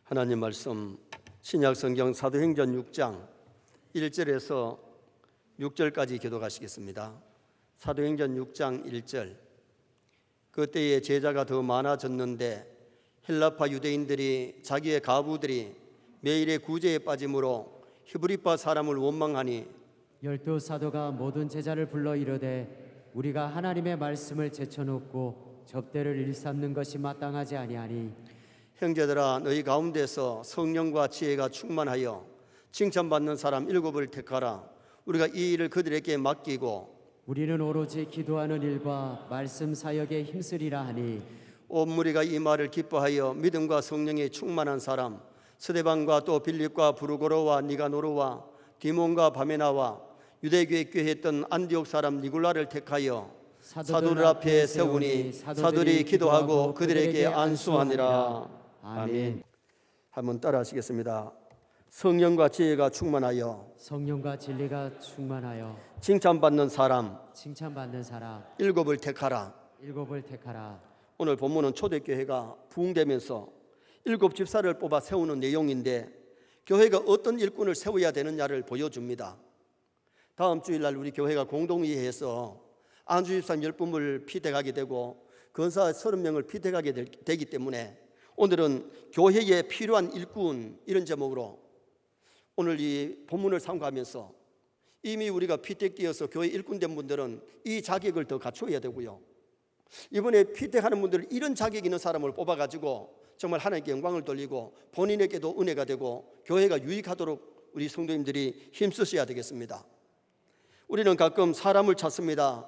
하나님 말씀 신약성경 사도행전 6장 1절에서 6절까지 교독하시겠습니다. 사도행전 6장 1절. 그때에 제자가 더 많아졌는데 헬라파 유대인들이 자기의 가부들이 매일의 구제에 빠짐으로 히브리파 사람을 원망하니 열두 사도가 모든 제자를 불러 이르되 우리가 하나님의 말씀을 제쳐놓고 접대를 일삼는 것이 마땅하지 아니하니 형제들아 너희 가운데서 성령과 지혜가 충만하여 칭찬받는 사람 7을 택하라. 우리가 이 일을 그들에게 맡기고 우리는 오로지 기도하는 일과 말씀 사역에 힘쓰리라 하니 온 무리가 이 말을 기뻐하여 믿음과 성령에 충만한 사람 스데반과 또 빌립과 부르고로와 니가노르와 디몬과 바메나와 유대교에 꾀했던 안디옥 사람 니굴라를 택하여 사도들 앞에 세우니 사도들이 기도하고 그들에게 안수하니라. 아멘. 한번 따라 하시겠습니다. 성령과 지혜가 충만하여 성령과 진리가 충만하여 칭찬받는 사람 칭찬받는 사람 7을 택하라. 7을 택하라. 오늘 본문은 초대교회가 부흥되면서 7 집사를 뽑아 세우는 내용인데 교회가 어떤 일꾼을 세워야 되느냐를 보여줍니다. 다음 주일날 우리 교회가 공동회의해서 안주 집사 10분을 피택하게 되고 권사 30명을 피택하게 되기 때문에 오늘은 교회에 필요한 일꾼 이런 제목으로 오늘 이 본문을 참고하면서 이미 우리가 피택되어서 교회 일꾼된 분들은 이 자격을 더 갖춰야 되고요, 이번에 피택하는 분들은 이런 자격 있는 사람을 뽑아가지고 정말 하나님께 영광을 돌리고 본인에게도 은혜가 되고 교회가 유익하도록 우리 성도님들이 힘쓰셔야 되겠습니다. 우리는 가끔 사람을 찾습니다.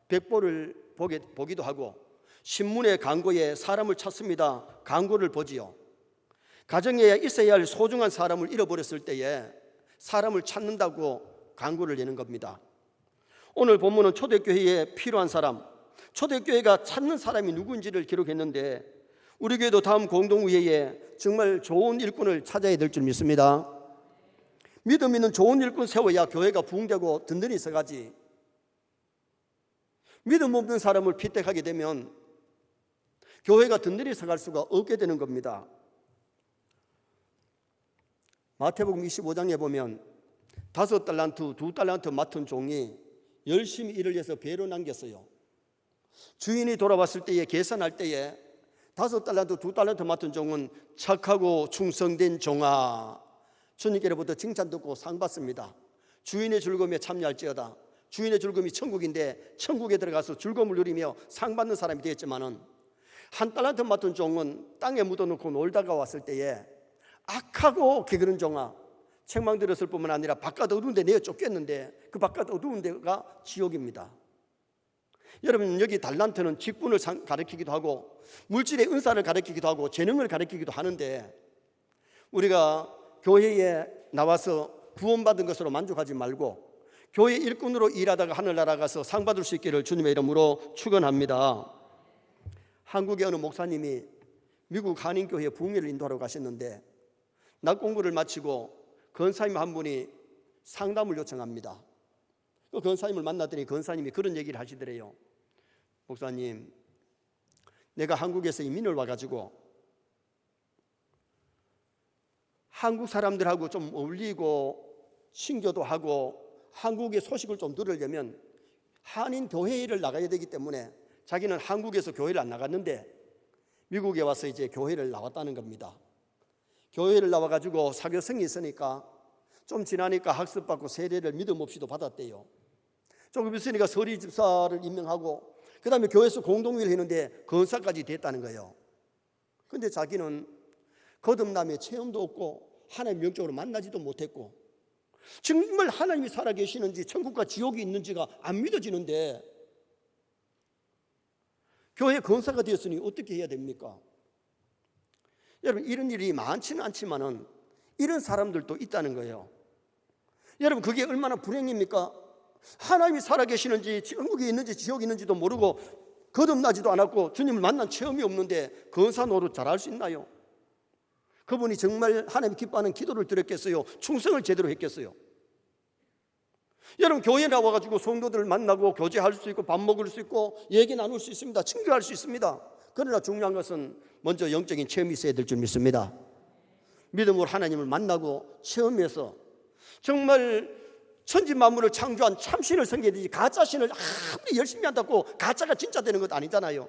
백보를 보기도 하고 신문의 광고에 사람을 찾습니다. 광고를 보지요. 가정에 있어야 할 소중한 사람을 잃어버렸을 때에 사람을 찾는다고 광고를 내는 겁니다. 오늘 본문은 초대교회에 필요한 사람, 초대교회가 찾는 사람이 누구인지를 기록했는데 우리 교회도 다음 공동회의에 정말 좋은 일꾼을 찾아야 될 줄 믿습니다. 믿음 있는 좋은 일꾼 세워야 교회가 부흥되고 든든히 서가지, 믿음 없는 사람을 피택하게 되면 교회가 든든히 서갈 수가 없게 되는 겁니다. 마태복음 25장에 보면 5달란트, 2달란트 맡은 종이 열심히 일을 해서 배로 남겼어요. 주인이 돌아왔을 때에 계산할 때에 5달란트, 2달란트 맡은 종은 착하고 충성된 종아, 주님께로부터 칭찬 듣고 상 받습니다. 주인의 즐거움에 참여할지어다. 주인의 즐거움이 천국인데 천국에 들어가서 즐거움을 누리며 상 받는 사람이 되었지만은 1달란트 맡은 종은 땅에 묻어놓고 놀다가 왔을 때에 악하고 게으른 종아, 책망 들었을 뿐만 아니라 바깥 어두운 데 내어 쫓겼는데 그 바깥 어두운 데가 지옥입니다. 여러분, 여기 달란트는 직분을 가리키기도 하고 물질의 은사를 가리키기도 하고 재능을 가리키기도 하는데 우리가 교회에 나와서 구원받은 것으로 만족하지 말고 교회 일꾼으로 일하다가 하늘나라 가서 상 받을 수 있기를 주님의 이름으로 축원합니다. 한국의 어느 목사님이 미국 한인교회에 부흥회를 인도하러 가셨는데 낮 공부를 마치고 권사님 한 분이 상담을 요청합니다. 그 권사님을 만났더니 권사님이 그런 얘기를 하시더래요. 목사님, 내가 한국에서 이민을 와가지고 한국 사람들하고 좀 어울리고 신교도 하고 한국의 소식을 좀 들으려면 한인 교회를 나가야 되기 때문에 자기는 한국에서 교회를 안 나갔는데 미국에 와서 이제 교회를 나왔다는 겁니다. 교회를 나와가지고 사교성이 있으니까 좀 지나니까 학습받고 세례를 믿음 없이도 받았대요. 조금 있으니까 서리 집사를 임명하고 그 다음에 교회에서 공동회를 했는데 권사까지 됐다는 거예요. 근데 자기는 거듭남의 체험도 없고 하나님 영적으로 만나지도 못했고 정말 하나님이 살아계시는지 천국과 지옥이 있는지가 안 믿어지는데 교회 권사가 되었으니 어떻게 해야 됩니까? 여러분, 이런 일이 많지는 않지만은 이런 사람들도 있다는 거예요. 여러분, 그게 얼마나 불행입니까? 하나님이 살아계시는지 천국이 있는지 지옥이 있는지도 모르고 거듭나지도 않았고 주님을 만난 체험이 없는데 권사 노릇 잘할 수 있나요? 그분이 정말 하나님 기뻐하는 기도를 드렸겠어요? 충성을 제대로 했겠어요? 여러분, 교회에 나와가지고 성도들을 만나고 교제할 수 있고 밥 먹을 수 있고 얘기 나눌 수 있습니다. 친교할 수 있습니다. 그러나 중요한 것은 먼저 영적인 체험이 있어야 될 줄 믿습니다. 믿음으로 하나님을 만나고 체험해서 정말 천지 만물을 창조한 참신을 섬겨야 되지, 가짜신을 아무리 열심히 한다고 가짜가 진짜 되는 것 아니잖아요.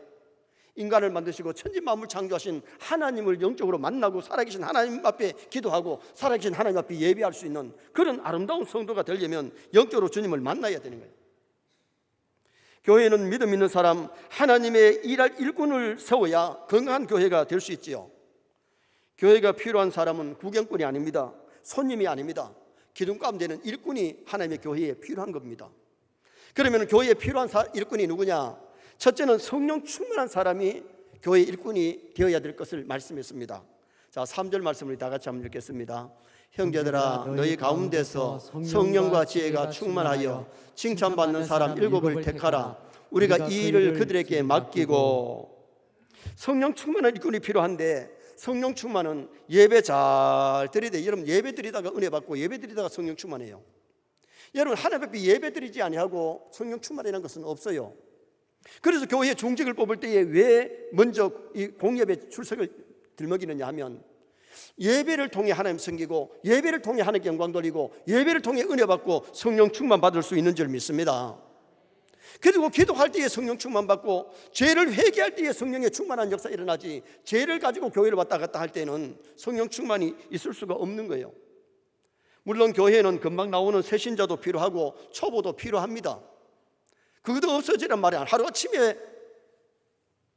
인간을 만드시고 천지 만물 창조하신 하나님을 영적으로 만나고 살아계신 하나님 앞에 기도하고 살아계신 하나님 앞에 예배할 수 있는 그런 아름다운 성도가 되려면 영적으로 주님을 만나야 되는 거예요. 교회는 믿음 있는 사람, 하나님의 일할 일꾼을 세워야 건강한 교회가 될 수 있지요. 교회가 필요한 사람은 구경꾼이 아닙니다. 손님이 아닙니다. 기둥감 되는 일꾼이 하나님의 교회에 필요한 겁니다. 그러면 교회에 필요한 일꾼이 누구냐? 첫째는 성령 충만한 사람이 교회 일꾼이 되어야 될 것을 말씀했습니다. 자, 3절 말씀을 다 같이 한번 읽겠습니다. 형제들아, 너희 가운데서 성령과 지혜가 충만하여 칭찬받는 사람 7을 택하라. 우리가 이 일을 그들에게 맡기고. 성령 충만한 일꾼이 필요한데, 성령 충만은 예배 잘 드려야 돼요. 여러분, 예배 드리다가 은혜 받고 예배 드리다가 성령 충만해요. 여러분, 하나님 앞에 예배 드리지 아니하고 성령 충만이라는 것은 없어요. 그래서 교회 중직을 뽑을 때에 왜 먼저 이 공예배 출석을 들먹이느냐 하면, 예배를 통해 하나님 섬기고 예배를 통해 하나님께 영광 돌리고 예배를 통해 은혜 받고 성령 충만 받을 수 있는 줄 믿습니다. 그리고 기도할 때에 성령 충만 받고 죄를 회개할 때에 성령의 충만한 역사 일어나지, 죄를 가지고 교회를 왔다 갔다 할 때는 성령 충만이 있을 수가 없는 거예요. 물론 교회는 금방 나오는 새신자도 필요하고 초보도 필요합니다. 그것도 없어지란 말이 아니라 하루아침에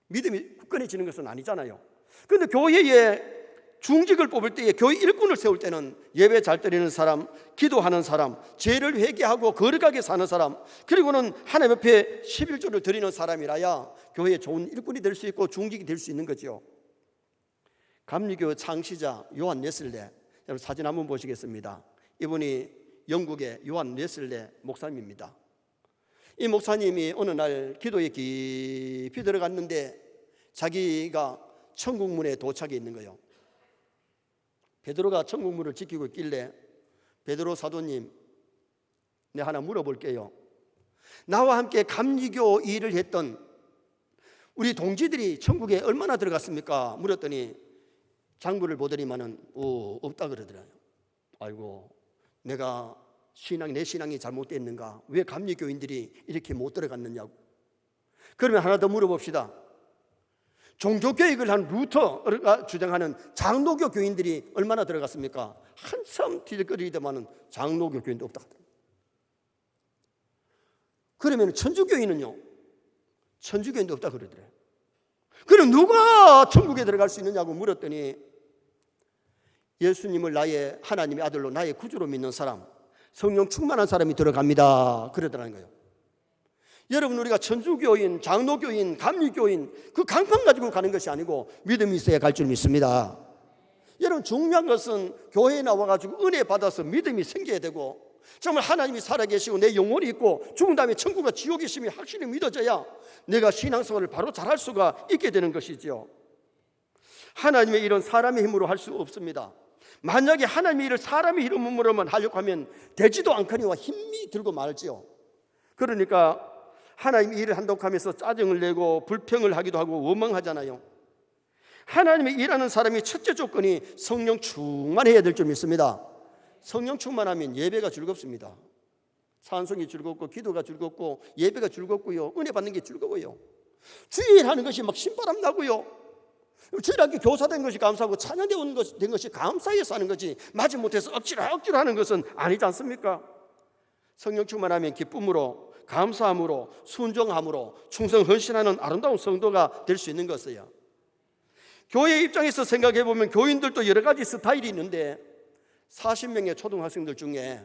믿음이 굳건해지는 것은 아니잖아요. 그런데 교회에 중직을 뽑을 때에 교회 일꾼을 세울 때는 예배 잘 드리는 사람, 기도하는 사람, 죄를 회개하고 거룩하게 사는 사람, 그리고는 하나님 앞에 11조를 드리는 사람이라야 교회에 좋은 일꾼이 될 수 있고 중직이 될 수 있는 거죠. 감리교 창시자 요한 웨슬레, 여러분 사진 한번 보시겠습니다. 이분이 영국의 요한 웨슬레 목사님입니다. 이 목사님이 어느 날 기도에 깊이 들어갔는데 자기가 천국문에 도착해 있는 거예요. 베드로가 천국문을 지키고 있길래, 베드로 사도님, 내가 하나 물어볼게요. 나와 함께 감리교 일을 했던 우리 동지들이 천국에 얼마나 들어갔습니까? 물었더니 장부를 보더니만은 없다 그러더라고요. 아이고, 내 신앙이 잘못됐는가? 왜 감리교인들이 이렇게 못 들어갔느냐고. 그러면 하나 더 물어봅시다. 종교개혁을 한 루터가 주장하는 장로교 교인들이 얼마나 들어갔습니까? 한참 뒤적거리더만은 장로교 교인도 없다 하더라고요. 그러면 천주교인은요? 천주교인도 없다 그러더래요. 그럼 누가 천국에 들어갈 수 있느냐고 물었더니, 예수님을 나의 하나님의 아들로 나의 구주로 믿는 사람, 성령 충만한 사람이 들어갑니다 그러더라는 거예요. 여러분, 우리가 천주교인, 장로교인, 감리교인 그 강판 가지고 가는 것이 아니고 믿음이 있어야 갈 줄 믿습니다. 여러분, 중요한 것은 교회에 나와가지고 은혜 받아서 믿음이 생겨야 되고, 정말 하나님이 살아계시고 내 영혼이 있고 죽은 다음에 천국과 지옥이 있음이 확실히 믿어져야 내가 신앙생활을 바로 잘할 수가 있게 되는 것이죠. 하나님의 일은 사람의 힘으로 할 수 없습니다. 만약에 하나님의 일을 사람의 힘으로만 하려고 하면 되지도 않거니와 힘이 들고 말지요. 그러니까 하나님의 일을 한다고 하면서 짜증을 내고 불평을 하기도 하고 원망하잖아요. 하나님의 일하는 사람이 첫째 조건이 성령 충만해야 될 줄 믿습니다. 성령 충만하면 예배가 즐겁습니다. 찬송이 즐겁고 기도가 즐겁고 예배가 즐겁고요, 은혜 받는 게 즐거워요. 주일하는 것이 막 신바람 나고요, 주일학교 교사된 것이 감사하고 찬양된 것이 감사해서 하는 거지, 마지못해서 억지로 하는 것은 아니지 않습니까? 성령 충만하면 기쁨으로, 감사함으로, 순종함으로 충성 헌신하는 아름다운 성도가 될 수 있는 것이에요. 교회 입장에서 생각해 보면 교인들도 여러 가지 스타일이 있는데 40명의 초등학생들 중에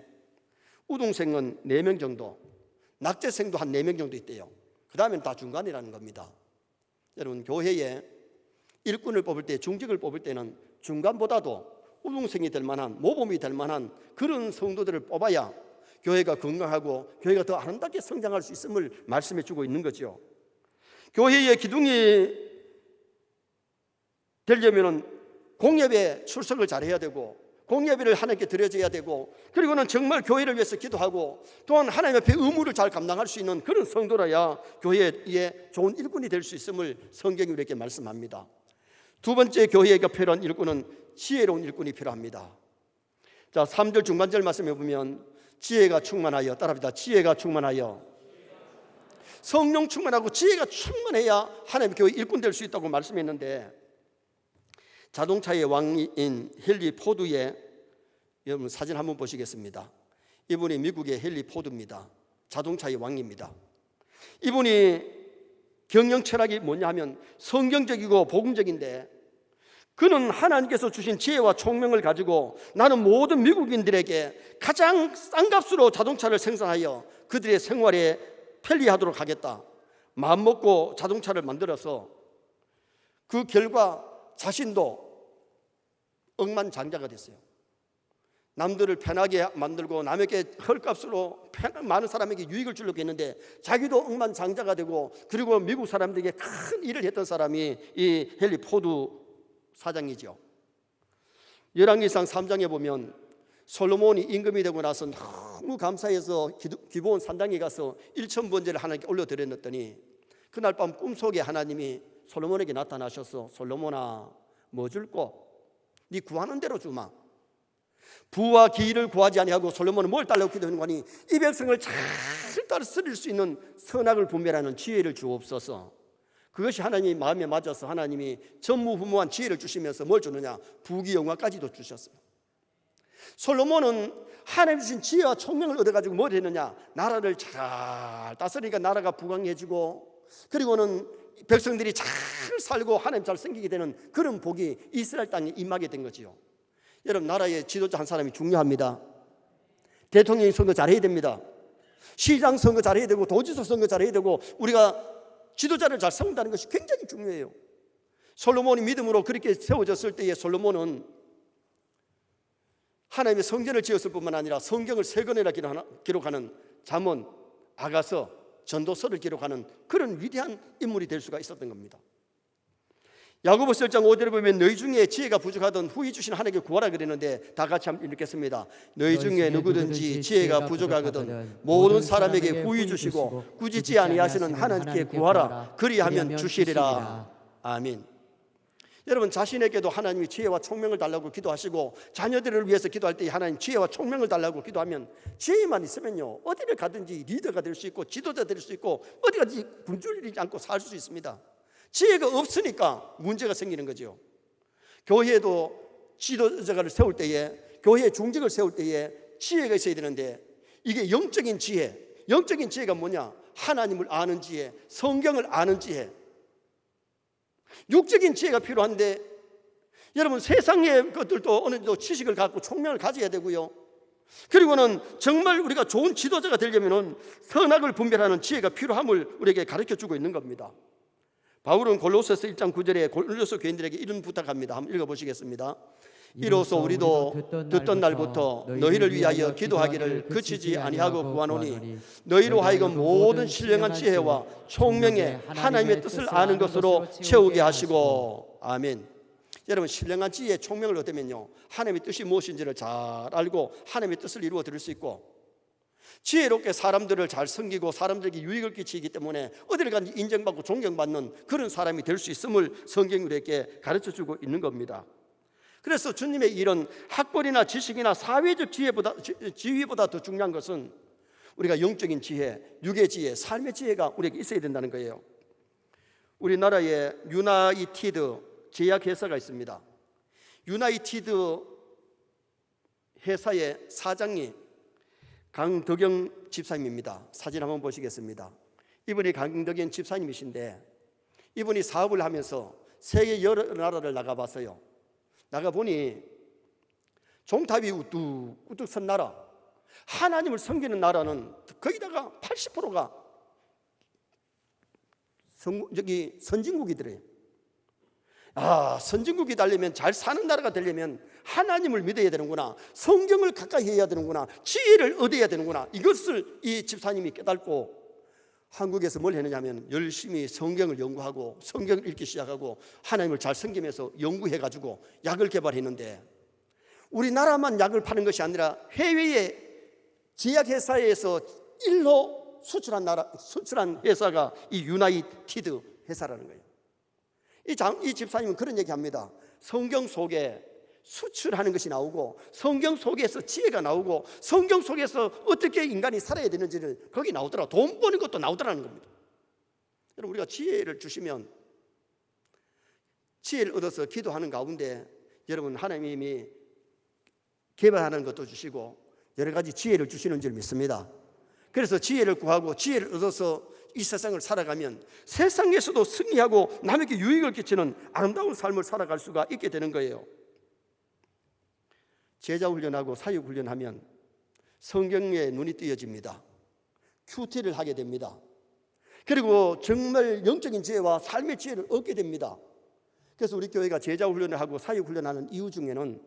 우등생은 4명 정도, 낙제생도 한 4명 정도 있대요. 그 다음엔 다 중간이라는 겁니다. 여러분, 교회에 일꾼을 뽑을 때, 중직을 뽑을 때는 중간보다도 우등생이 될 만한, 모범이 될 만한 그런 성도들을 뽑아야 교회가 건강하고 교회가 더 아름답게 성장할 수 있음을 말씀해 주고 있는 거죠. 교회의 기둥이 되려면 공예배 출석을 잘해야 되고, 공예배를 하나님께 드려져야 되고, 그리고는 정말 교회를 위해서 기도하고, 또한 하나님 앞에 의무를 잘 감당할 수 있는 그런 성도라야 교회에 좋은 일꾼이 될 수 있음을 성경이 우리에게 말씀합니다. 두 번째 교회가 필요한 일꾼은 지혜로운 일꾼이 필요합니다. 자, 3절 중반절 말씀해 보면 지혜가 충만하여, 따라합니다. 지혜가 충만하여. 성령 충만하고 지혜가 충만해야 하나님 교회 일꾼 될 수 있다고 말씀했는데, 자동차의 왕인 헨리 포드의, 여러분 사진 한번 보시겠습니다. 이분이 미국의 헨리 포드입니다. 자동차의 왕입니다. 이분이 경영 철학이 뭐냐 하면 성경적이고 복음적인데, 그는 하나님께서 주신 지혜와 총명을 가지고 나는 모든 미국인들에게 가장 싼 값으로 자동차를 생산하여 그들의 생활에 편리하도록 하겠다, 마음먹고 자동차를 만들어서 그 결과 자신도 억만장자가 됐어요. 남들을 편하게 만들고 남에게 헐값으로 많은 사람에게 유익을 주려고 했는데 자기도 억만장자가 되고, 그리고 미국 사람들에게 큰 일을 했던 사람이 이 헨리 포드 사장이죠. 열왕기상 3장에 보면 솔로몬이 임금이 되고 나서 너무 감사해서 기브온 산당에 가서 1,000번제를 하나님께 올려드렸더니, 그날 밤 꿈속에 하나님이 솔로몬에게 나타나셔서 솔로몬아, 뭐 줄꼬? 네 구하는 대로 주마. 부와 기를 구하지 아니하고 솔로몬은 뭘 달라고 기도하는 거니? 이 백성을 잘 다스릴 수 있는 선악을 분별하는 지혜를 주옵소서. 그것이 하나님 마음에 맞아서 하나님이 전무후무한 지혜를 주시면서 뭘 주느냐? 부귀 영화까지도 주셨어요. 솔로몬은 하나님 주신 지혜와 총명을 얻어가지고 뭘 했느냐? 나라를 잘 다스리니까 나라가 부강해지고, 그리고는 백성들이 잘 살고 하나님 잘 섬기게 되는 그런 복이 이스라엘 땅에 임하게 된 거지요. 여러분, 나라의 지도자 한 사람이 중요합니다. 대통령 선거 잘해야 됩니다. 시장 선거 잘해야 되고, 도지사 선거 잘해야 되고, 우리가 지도자를 잘 섬긴다는 것이 굉장히 중요해요. 솔로몬이 믿음으로 그렇게 세워졌을 때에 솔로몬은 하나님의 성전을 지었을 뿐만 아니라 성경을 3권이나 기록하는 잠언, 아가서, 전도서를 기록하는 그런 위대한 인물이 될 수가 있었던 겁니다. 야고보서 1장 5절에 보면 너희 중에 지혜가 부족하던 후히 주신 하나님께 구하라 그랬는데, 다 같이 한번 읽겠습니다. 너희 중에 누구든지 지혜가 부족하거든 모든 사람에게 후히 주시고 꾸짖지 아니하시는 하나님께 구하라, 그리하면 주시리라. 아멘. 여러분, 자신에게도 하나님이 지혜와 총명을 달라고 기도하시고, 자녀들을 위해서 기도할 때 하나님 지혜와 총명을 달라고 기도하면, 지혜만 있으면요 어디를 가든지 리더가 될 수 있고 지도자 될 수 있고 어디 가든지 굶주리지 않고 살 수 있습니다. 지혜가 없으니까 문제가 생기는 거죠. 교회도 지도자를 세울 때에, 교회의 중직을 세울 때에 지혜가 있어야 되는데, 이게 영적인 지혜, 영적인 지혜가 뭐냐? 하나님을 아는 지혜, 성경을 아는 지혜. 육적인 지혜가 필요한데, 여러분 세상의 것들도 어느 정도 지식을 갖고 총명을 가져야 되고요. 그리고는 정말 우리가 좋은 지도자가 되려면 선악을 분별하는 지혜가 필요함을 우리에게 가르쳐주고 있는 겁니다. 바울은 골로새서 1장 9절에 골로새 교인들에게 이런 부탁합니다. 한번 읽어보시겠습니다. 이로써 우리도 듣던 날부터 너희를 위하여 기도하기를 그치지 아니하고 구하노니, 너희로 하여금 모든 신령한 지혜와 총명에 하나님의 뜻을 아는 것으로 채우게 하시고. 아멘. 여러분, 신령한 지혜의 총명을 얻으면요 하나님의 뜻이 무엇인지를 잘 알고 하나님의 뜻을 이루어 드릴 수 있고, 지혜롭게 사람들을 잘 섬기고 사람들에게 유익을 끼치기 때문에 어디를 가든지 인정받고 존경받는 그런 사람이 될 수 있음을 성경이 우리에게 가르쳐주고 있는 겁니다. 그래서 주님의 일은 학벌이나 지식이나 사회적 지위보다 더 중요한 것은 우리가 영적인 지혜, 육의 지혜, 삶의 지혜가 우리에게 있어야 된다는 거예요. 우리나라에 유나이티드 제약회사가 있습니다. 유나이티드 회사의 사장이 강덕영 집사님입니다. 사진 한번 보시겠습니다. 이분이 강덕영 집사님이신데, 이분이 사업을 하면서 세계 여러 나라를 나가봤어요. 나가보니 종탑이 우뚝 선 나라, 하나님을 섬기는 나라는 거기다가 80%가 선진국이더래요. 선진국이 되려면, 잘 사는 나라가 되려면 하나님을 믿어야 되는구나, 성경을 가까이 해야 되는구나, 지혜를 얻어야 되는구나. 이것을 이 집사님이 깨닫고 한국에서 뭘 했느냐면 열심히 성경을 연구하고 성경을 읽기 시작하고 하나님을 잘 섬기면서 연구해가지고 약을 개발했는데, 우리나라만 약을 파는 것이 아니라 해외의 제약회사에서 일로 수출한 회사가 이 유나이티드 회사라는 거예요. 이 집사님은 그런 얘기합니다. 성경 속에 수출하는 것이 나오고, 성경 속에서 지혜가 나오고, 성경 속에서 어떻게 인간이 살아야 되는지를 거기 나오더라. 돈 버는 것도 나오더라는 겁니다. 여러분, 우리가 지혜를 주시면, 지혜를 얻어서 기도하는 가운데 여러분, 하나님이 개발하는 것도 주시고 여러 가지 지혜를 주시는 줄 믿습니다. 그래서 지혜를 구하고 지혜를 얻어서 이 세상을 살아가면 세상에서도 승리하고 남에게 유익을 끼치는 아름다운 삶을 살아갈 수가 있게 되는 거예요. 제자 훈련하고 사역 훈련하면 성경에 눈이 띄어집니다. 큐티를 하게 됩니다. 그리고 정말 영적인 지혜와 삶의 지혜를 얻게 됩니다. 그래서 우리 교회가 제자 훈련을 하고 사역 훈련하는 이유 중에는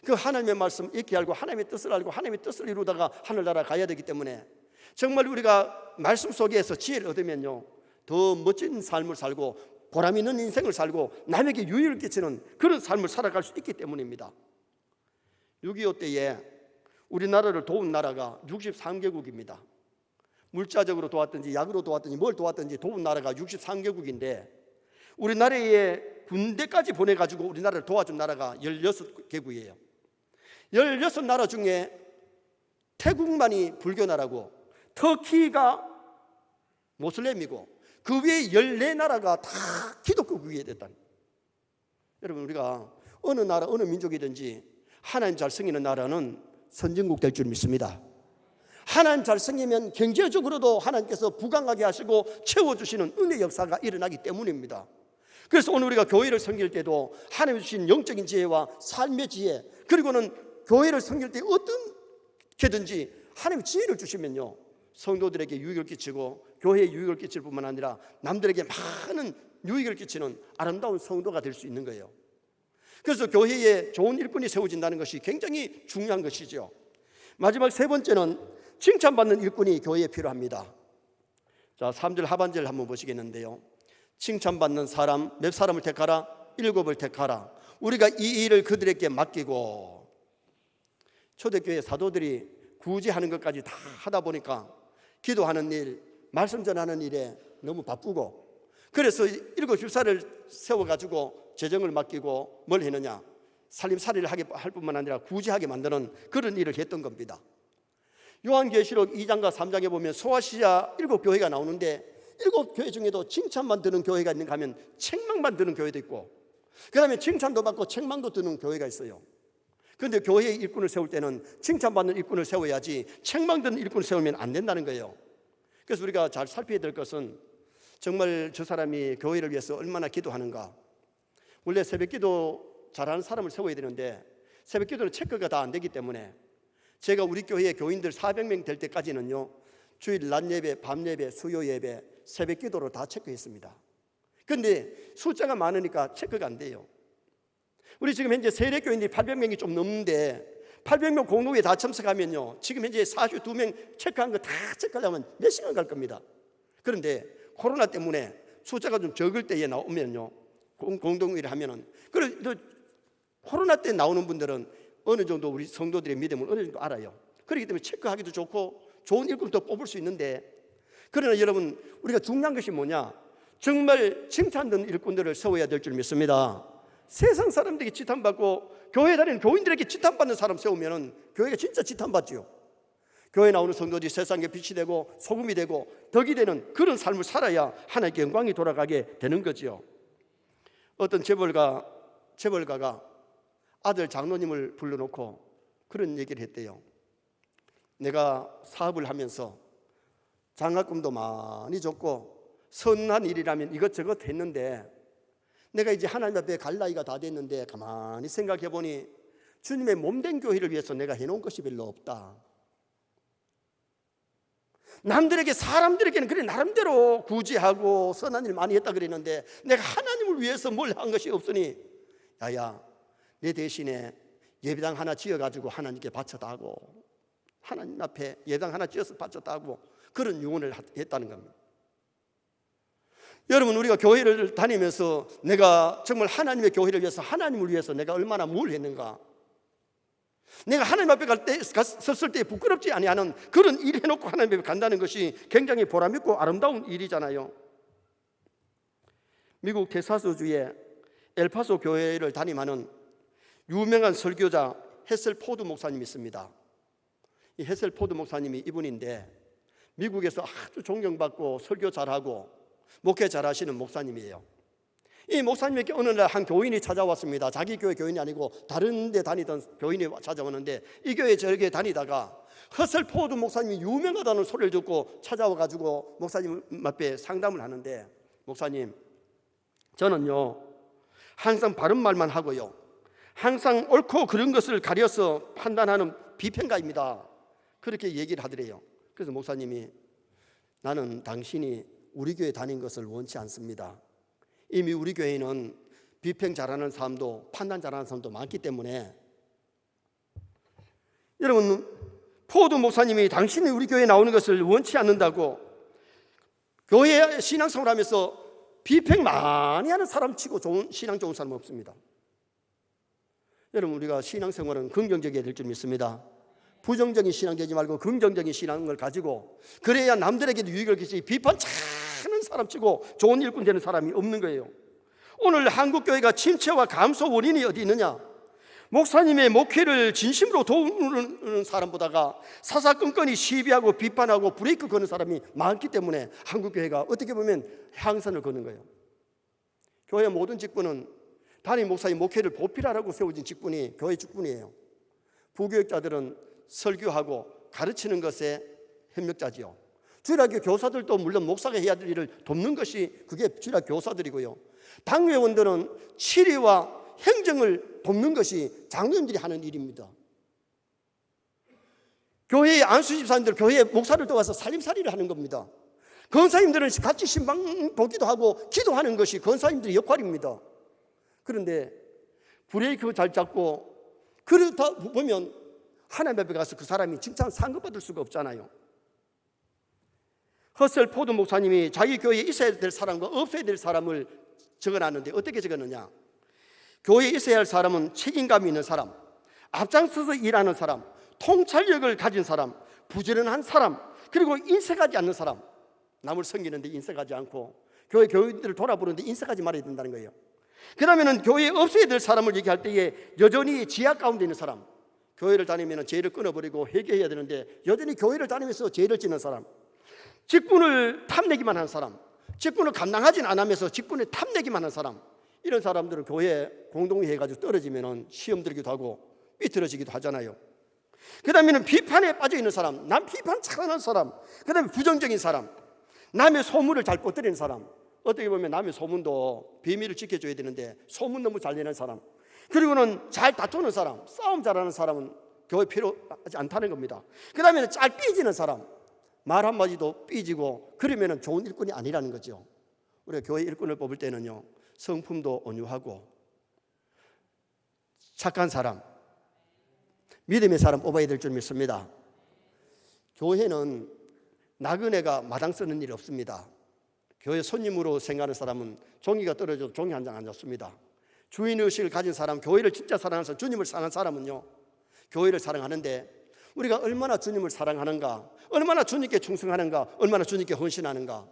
그 하나님의 말씀 읽게 알고 하나님의 뜻을 알고 하나님의 뜻을 이루다가 하늘나라 가야 되기 때문에 정말 우리가 말씀 속에서 지혜를 얻으면요, 더 멋진 삶을 살고 보람 있는 인생을 살고 남에게 유익을 끼치는 그런 삶을 살아갈 수 있기 때문입니다. 6.25 때에 우리나라를 도운 나라가 63개국입니다. 물자적으로 도왔든지 약으로 도왔든지 뭘 도왔든지 도운 나라가 63개국인데 우리나라에 군대까지 보내가지고 우리나라를 도와준 나라가 16개국이에요. 16나라 중에 태국만이 불교나라고 터키가 모슬렘이고 그 위에 14나라가 다 기독교국이 됐다. 여러분, 우리가 어느 나라 어느 민족이든지 하나님 잘 섬기는 나라는 선진국 될 줄 믿습니다. 하나님 잘 섬기면 경제적으로도 하나님께서 부강하게 하시고 채워주시는 은혜 역사가 일어나기 때문입니다. 그래서 오늘 우리가 교회를 섬길 때도 하나님 주신 영적인 지혜와 삶의 지혜, 그리고는 교회를 섬길 때 어떻게든지 하나님 지혜를 주시면요, 성도들에게 유익을 끼치고 교회에 유익을 끼칠 뿐만 아니라 남들에게 많은 유익을 끼치는 아름다운 성도가 될 수 있는 거예요. 그래서 교회에 좋은 일꾼이 세워진다는 것이 굉장히 중요한 것이죠. 마지막 세 번째는 칭찬받는 일꾼이 교회에 필요합니다. 자, 3절 하반절 한번 보시겠는데요. 칭찬받는 사람, 몇 사람을 택하라? 7을 택하라. 우리가 이 일을 그들에게 맡기고. 초대교회 사도들이 구제하는 것까지 다 하다 보니까 기도하는 일, 말씀 전하는 일에 너무 바쁘고, 그래서 7 집사를 세워가지고 재정을 맡기고 뭘 했느냐, 살림살이를 하게 할 뿐만 아니라 구제하게 만드는 그런 일을 했던 겁니다. 요한계시록 2장과 3장에 보면 소아시아 7교회가 나오는데 7교회 중에도 칭찬만 드는 교회가 있는가 하면 책망만 드는 교회도 있고, 그 다음에 칭찬도 받고 책망도 드는 교회가 있어요. 그런데 교회의 일꾼을 세울 때는 칭찬받는 일꾼을 세워야지 책망 듣는 일꾼을 세우면 안 된다는 거예요. 그래서 우리가 잘 살펴야 될 것은 정말 저 사람이 교회를 위해서 얼마나 기도하는가. 원래 새벽기도 잘하는 사람을 세워야 되는데 새벽기도는 체크가 다 안 되기 때문에 제가 우리 교회의 교인들 400명 될 때까지는요, 주일 낮 예배, 밤 예배, 수요 예배, 새벽 기도로 다 체크했습니다. 그런데 숫자가 많으니까 체크가 안 돼요. 우리 지금 현재 세례교인들이 800명이 좀 넘는데 800명 공동회에 다 참석하면요, 지금 현재 42명 체크한 거 다 체크하려면 몇 시간 갈 겁니다. 그런데 코로나 때문에 숫자가 좀 적을 때에 나오면요, 공동회를 하면은, 그래도 코로나 때 나오는 분들은 어느 정도 우리 성도들의 믿음을 어느 정도 알아요. 그렇기 때문에 체크하기도 좋고 좋은 일꾼도 뽑을 수 있는데, 그러나 여러분, 우리가 중요한 것이 뭐냐, 정말 칭찬받는 일꾼들을 세워야 될 줄 믿습니다. 세상 사람들에게 지탄받고 교회 다니는 교인들에게 지탄받는 사람 세우면 교회가 진짜 지탄받지요. 교회 나오는 성도들이 세상에 빛이 되고 소금이 되고 덕이 되는 그런 삶을 살아야 하나님께 영광이 돌아가게 되는 거지요. 어떤 재벌가가 아들 장로님을 불러놓고 그런 얘기를 했대요. 내가 사업을 하면서 장학금도 많이 줬고 선한 일이라면 이것저것 했는데 내가 이제 하나님 앞에 갈 나이가 다 됐는데 가만히 생각해 보니 주님의 몸된 교회를 위해서 내가 해놓은 것이 별로 없다. 남들에게, 사람들에게는 그래 나름대로 구제하고 선한 일 많이 했다 그랬는데 내가 하나님을 위해서 뭘 한 것이 없으니, 야야, 내 대신에 예배당 하나 지어가지고 하나님께 바쳤다고, 하나님 앞에 예배당 하나 지어서 바쳤다고 그런 유언을 했다는 겁니다. 여러분, 우리가 교회를 다니면서 내가 정말 하나님의 교회를 위해서, 하나님을 위해서 내가 얼마나 뭘 했는가, 내가 하나님 앞에 섰을 때 부끄럽지 아니하는 그런 일 해놓고 하나님 앞에 간다는 것이 굉장히 보람있고 아름다운 일이잖아요. 미국 텍사스주의 엘파소 교회를 담임하는 유명한 설교자 헤셀 포드 목사님이 있습니다. 이 헤셀 포드 목사님이 이분인데 미국에서 아주 존경받고 설교 잘하고 목회 잘하시는 목사님이에요. 이 목사님에게 어느 날 한 교인이 찾아왔습니다. 자기 교회 교인이 아니고 다른 데 다니던 교인이 찾아오는데 이 교회 저렇게 다니다가 헤셀 포드 목사님이 유명하다는 소리를 듣고 찾아와가지고 목사님 앞에 상담을 하는데, 목사님, 저는요 항상 바른 말만 하고요 항상 옳고 그른 것을 가려서 판단하는 비평가입니다. 그렇게 얘기를 하더래요. 그래서 목사님이, 나는 당신이 우리 교회 다닌 것을 원치 않습니다. 이미 우리 교회는 비평 잘하는 사람도 판단 잘하는 사람도 많기 때문에, 여러분, 포드 목사님이 당신이 우리 교회에 나오는 것을 원치 않는다고 교회 신앙생활 하면서 비평 많이 하는 사람 치고 신앙 좋은 사람은 없습니다. 여러분, 우리가 신앙생활은 긍정적이어야 될 줄 믿습니다. 부정적인 신앙 되지 말고 긍정적인 신앙을 가지고, 그래야 남들에게도 유익을 끼치. 비판 잘하는 사람 치고 좋은 일꾼 되는 사람이 없는 거예요. 오늘 한국교회가 침체와 감소 원인이 어디 있느냐? 목사님의 목회를 진심으로 도우는 사람보다가 사사건건이 시비하고 비판하고 브레이크 거는 사람이 많기 때문에 한국교회가 어떻게 보면 향선을 거는 거예요. 교회 모든 직분은 담임 목사님 목회를 보필하라고 세워진 직분이 교회 직분이에요. 부교육자들은 설교하고 가르치는 것에 협력자지요. 주일학교 교사들도 물론 목사가 해야 될 일을 돕는 것이 그게 주일학교 교사들이고요. 당회원들은 치리와 행정을 돕는 것이 장로님들이 하는 일입니다. 교회의 안수집사님들, 교회의 목사를 도와서 살림살이를 하는 겁니다. 권사님들은 같이 신방 보기도 하고 기도하는 것이 권사님들의 역할입니다. 그런데 브레이크 잘 잡고 그러다 보면 하나님 앞에 가서 그 사람이 칭찬 상급받을 수가 없잖아요. 헤셀 포드 목사님이 자기 교회에 있어야 될 사람과 없어야 될 사람을 적어놨는데 어떻게 적었느냐? 교회에 있어야 할 사람은 책임감이 있는 사람, 앞장서서 일하는 사람, 통찰력을 가진 사람, 부지런한 사람, 그리고 인색하지 않는 사람. 남을 섬기는데 인색하지 않고 교회 교인들을 돌아보는데 인색하지 말아야 된다는 거예요. 그 다음에는 교회에 없어야 될 사람을 얘기할 때에 여전히 지하 가운데 있는 사람, 교회를 다니면 죄를 끊어버리고 회개해야 되는데 여전히 교회를 다니면서 죄를 짓는 사람, 직분을 탐내기만 하는 사람, 직분을 감당하진 않으면서 직분을 탐내기만 하는 사람, 이런 사람들은 교회에 공동회 해가지고 떨어지면 시험 들기도 하고 삐뚤어지기도 하잖아요. 그 다음에는 비판에 빠져있는 사람, 남 비판 잘하는 사람, 그 다음에 부정적인 사람, 남의 소문을 잘 뻗어내는 사람. 어떻게 보면 남의 소문도 비밀을 지켜줘야 되는데 소문 너무 잘 내는 사람, 그리고는 잘 다투는 사람, 싸움 잘하는 사람은 교회 필요하지 않다는 겁니다. 그 다음에는 잘 삐지는 사람, 말 한마디도 삐지고 그러면 좋은 일꾼이 아니라는 거죠. 우리가 교회 일꾼을 뽑을 때는요, 성품도 온유하고 착한 사람, 믿음의 사람 뽑아야 될 줄 믿습니다. 교회는 나그네가 마당 쓰는 일이 없습니다. 교회 손님으로 생각하는 사람은 종이가 떨어져도 종이 한 장 안 줬습니다. 주인의식을 가진 사람, 교회를 진짜 사랑하는 사람, 주님을 사랑하는 사람은요, 교회를 사랑하는데 우리가 얼마나 주님을 사랑하는가, 얼마나 주님께 충성하는가, 얼마나 주님께 헌신하는가.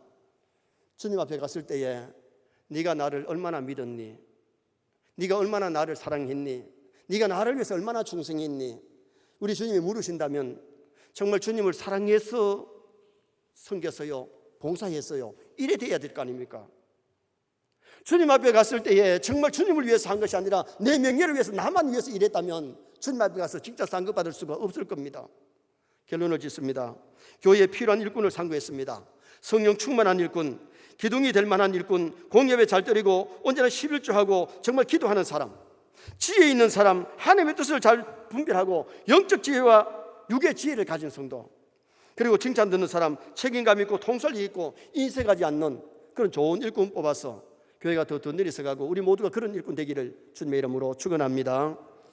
주님 앞에 갔을 때에 네가 나를 얼마나 믿었니? 네가 얼마나 나를 사랑했니? 네가 나를 위해서 얼마나 충성했니? 우리 주님이 물으신다면 정말 주님을 사랑해서 섬겼어요? 봉사했어요? 이래 돼야 될 거 아닙니까? 주님 앞에 갔을 때에 정말 주님을 위해서 한 것이 아니라 내 명예를 위해서, 나만 위해서 일했다면 주님 앞에 가서 진짜 상급받을 수가 없을 겁니다. 결론을 짓습니다. 교회에 필요한 일꾼을 상고했습니다. 성령 충만한 일꾼, 기둥이 될 만한 일꾼, 공예배 잘 드리고 언제나 11조하고 정말 기도하는 사람, 지혜 있는 사람, 하나님의 뜻을 잘 분별하고 영적 지혜와 육의 지혜를 가진 성도, 그리고 칭찬 듣는 사람, 책임감 있고 통솔력 있고 인색하지 않는 그런 좋은 일꾼 뽑아서 교회가 더 늘어서가고 우리 모두가 그런 일꾼 되기를 주님의 이름으로 축원합니다.